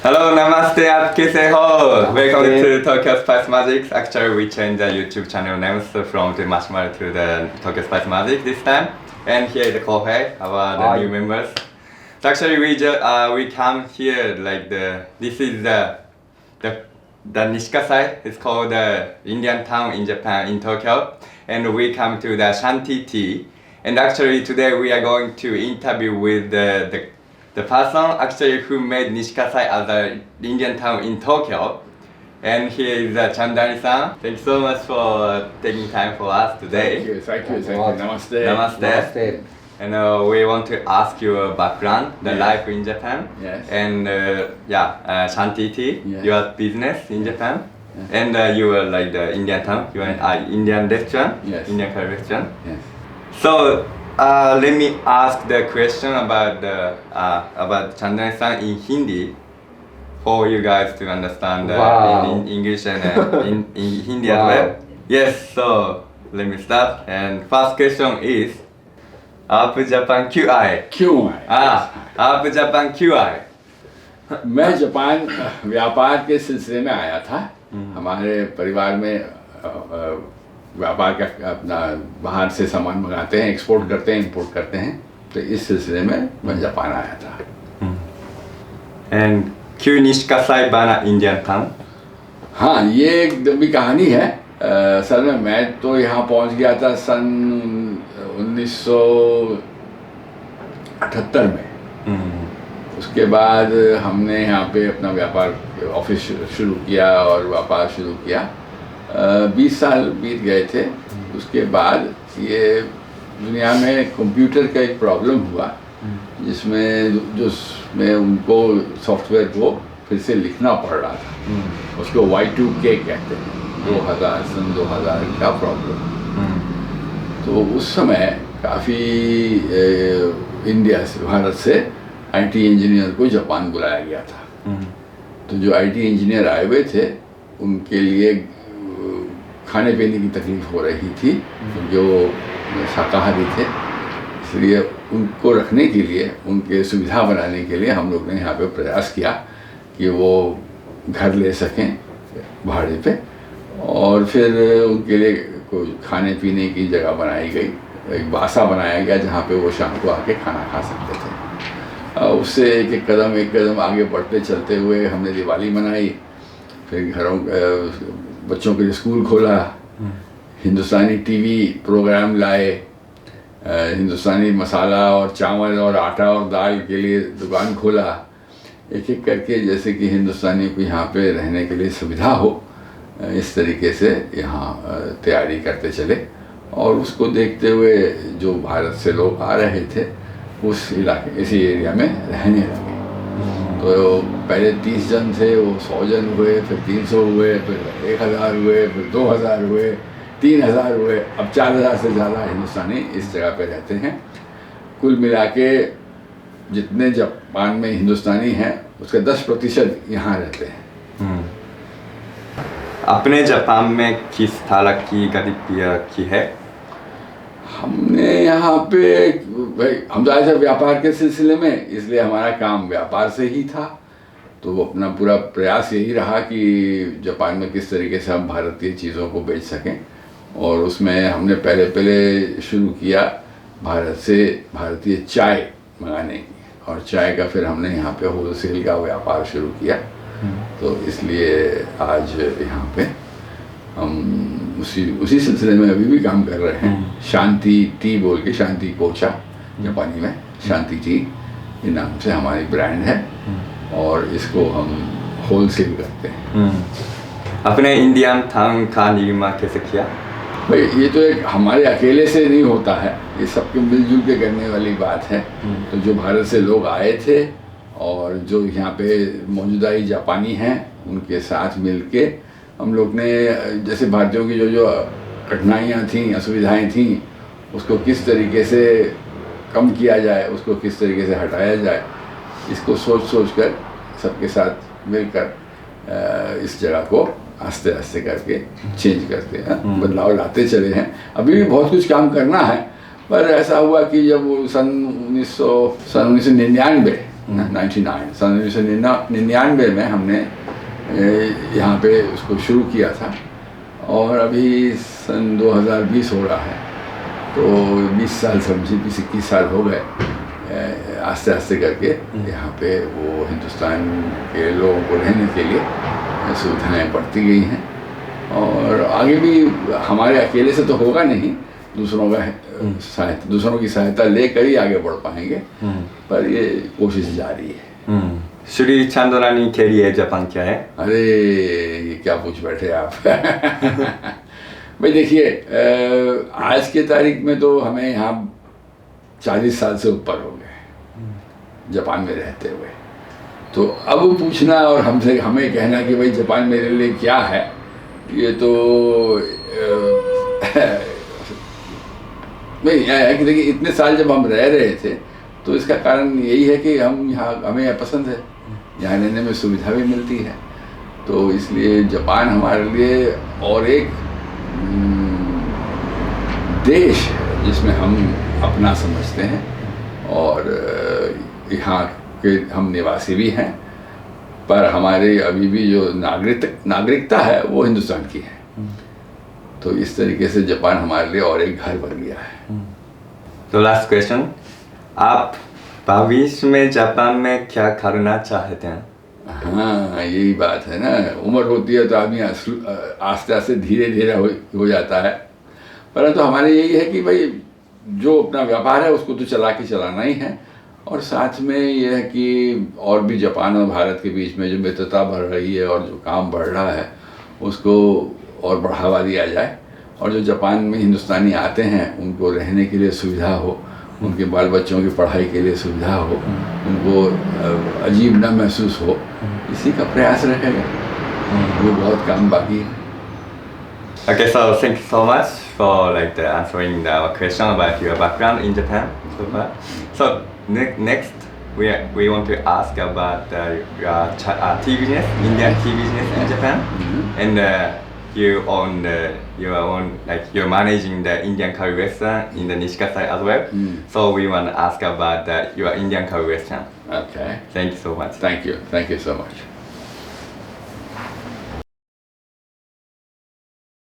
Hello, namaste, आप कैसे हो? Welcome to Tokyo Spice Magic. Actually, we changed the YouTube channel names from the Marshmallow to the Tokyo Spice Magic this time. And here is the Kohei, our new members. So actually, we come here like this is the Nishikasai. It's called the Indian town in Japan, in Tokyo. And we come to the Shanti Tea. And actually today we are going to interview with the person actually who made Nishikasai as an Indian town in Tokyo. And here is Chandani-san. Thank you so much for taking time for us today. Thank you. Namaste. Namaste. And we want to ask your background, the life in Japan. Yes. And Shanti Tea, Yes. your business in Japan. And you were like the Indian town, you are an Indian restaurant, Yes. Indian curry restaurant. Yes. So let me ask the question about Chandani-san in Hindi for you guys to understand in English and in Hindi as well. Yes, so let me start. And first question is, आप Japan क्यों आए? क्यों आए? आप Japan क्यों आए? मैं Japan व्यापार के सिलसिले में आया था। हमारे परिवार में व्यापार का अपना बाहर से सामान मंगाते हैं, एक्सपोर्ट करते हैं, इंपोर्ट करते हैं। तो इस सिलसिले में मैं जापान आया था। And क्यों निष्कासाई बना इंडियन टाउन? हाँ, ये एक लंबी कहानी है। असल में मैं तो यहाँ पहुँच गया था सन 1978 में। उसके बाद हमने यहाँ पे अपना व्यापार ऑफिस शुरू किया और व्यापार शुरू किया। 20 साल बीत गए थे। उसके बाद ये दुनिया में कंप्यूटर का एक प्रॉब्लम हुआ, जिसमें उनको सॉफ्टवेयर को फिर से लिखना पड़ रहा था। उसको Y2K कहते हैं, 2000 का प्रॉब्लम। तो उस समय काफ़ी इंडिया से, भारत से आईटी इंजीनियर को जापान बुलाया गया था। तो जो आईटी इंजीनियर आए हुए थे उनके लिए खाने पीने की तकलीफ हो रही थी, जो शाकाहारी थे। इसलिए उनको रखने के लिए, उनके सुविधा बनाने के लिए हम लोग ने यहाँ पे प्रयास किया कि वो घर ले सकें भाड़े पे, और फिर उनके लिए कोई खाने पीने की जगह बनाई गई, एक बासा बनाया गया जहाँ पे वो शाम को आके खाना खा सकते थे। उससे एक कदम आगे बढ़ते चलते हुए हमने दिवाली मनाई, फिर बच्चों के लिए स्कूल खोला, हिंदुस्तानी टीवी प्रोग्राम लाए, हिंदुस्तानी मसाला और चावल और आटा और दाल के लिए दुकान खोला। एक एक करके जैसे कि हिंदुस्तानी को यहाँ पे रहने के लिए सुविधा हो, इस तरीके से यहाँ तैयारी करते चले। और उसको देखते हुए जो भारत से लोग आ रहे थे उस इलाके, इसी एरिया में रहने लगे। तो पहले 30 जन थे, वो 100 जन हुए, फिर 300 हुए, फिर 1000 हुए, फिर 2000 हुए, 3000 हुए, अब 4000 से ज़्यादा हिंदुस्तानी इस जगह पे रहते हैं। कुल मिला के जितने जापान में हिंदुस्तानी हैं उसका 10% यहाँ रहते हैं। अपने जापान में किस तरह की गतिविधियाँ की है? हमने यहाँ पे भाई, हम तो आए थे व्यापार के सिलसिले में, इसलिए हमारा काम व्यापार से ही था। तो वो अपना पूरा प्रयास यही रहा कि जापान में किस तरीके से हम भारतीय चीज़ों को बेच सकें। और उसमें हमने पहले शुरू किया भारत से भारतीय चाय मंगाने की, और चाय का फिर हमने यहाँ पे होलसेल का व्यापार शुरू किया। तो इसलिए आज यहाँ पे हम उसी सिलसिले में अभी भी काम कर रहे हैं। शांति टी बोल के, शांति कोचा जापानी में, शांति टी ये नाम से हमारी ब्रांड है, और इसको हम होलसेल करते हैं। अपने इंडियन टाउन का निर्माण कैसे किया? भाई, ये तो एक हमारे अकेले से नहीं होता है, ये सबके मिलजुल के करने वाली बात है। तो जो भारत से लोग आए थे और जो यहाँ पे मौजूदा ही जापानी हैं, उनके साथ मिलके हम लोग ने जैसे भारतीयों की जो कठिनाइयाँ थीं, असुविधाएं थीं, उसको किस तरीके से कम किया जाए, उसको किस तरीके से हटाया जाए, इसको सोच कर सबके साथ मिलकर इस जगह को आस्ते आस्ते करके चेंज करते हैं, बदलाव लाते चले हैं। अभी भी बहुत कुछ काम करना है, पर ऐसा हुआ कि जब वो सन 1999 99 सन 1999 में हमने यहाँ पे उसको शुरू किया था और अभी सन 2020 हो रहा है, तो 20 साल समझिए, 20-21 साल हो गए आस्ते आस्ते करके यहाँ पे वो हिंदुस्तान के लोगों को रहने के लिए सुविधाएं बढ़ती गई हैं और आगे भी हमारे अकेले से तो होगा नहीं, दूसरों की सहायता लेकर ही आगे बढ़ पाएंगे, पर ये कोशिश जारी है। श्री चांदरानी के लिए जापान क्या है? अरे ये क्या पूछ बैठे आप। भाई देखिए, आज के तारीख में तो हमें यहाँ 40 साल से ऊपर हो गए जापान में रहते हुए, तो अब पूछना और हमें कहना कि भाई जापान मेरे लिए क्या है, ये तो नहीं है कि देखिए इतने साल जब हम रह रहे थे तो इसका कारण यही है कि हमें यहाँ पसंद है, यहाँ रहने में सुविधा भी मिलती है, तो इसलिए जापान हमारे लिए और एक देश है जिसमें हम अपना समझते हैं और यहाँ के हम निवासी भी हैं, पर हमारे अभी भी जो नागरिकता है वो हिंदुस्तान की है, तो इस तरीके से जापान हमारे लिए और एक घर बन गया है। तो लास्ट क्वेश्चन, आप भविष्य में जापान में क्या करना चाहते हैं? हाँ, यही बात है ना, उम्र होती है तो आदमी आस्ते आस्ते धीरे धीरे हो जाता है, परंतु हमारे यही है कि भाई जो अपना व्यापार है उसको तो चलाना ही है, और साथ में यह है कि और भी जापान और भारत के बीच में जो मित्रता बढ़ रही है और जो काम बढ़ रहा है उसको और बढ़ावा दिया जाए, और जो जापान में हिंदुस्तानी आते हैं उनको रहने के लिए सुविधा हो, उनके बाल बच्चों की पढ़ाई के लिए सुविधा हो, उनको अजीब न महसूस हो, इसी का प्रयास रहेगा। वो बहुत काम बाकी है। Okay, so thank you so much for answering our question about your background in Japan so far. So next we want to ask about your tea business, Indian tea business in Japan, and you own you're managing the Indian curry restaurant in the Nishikasai as well. So we want to ask about your Indian curry restaurant. Okay. Thank you so much. Thank you so much.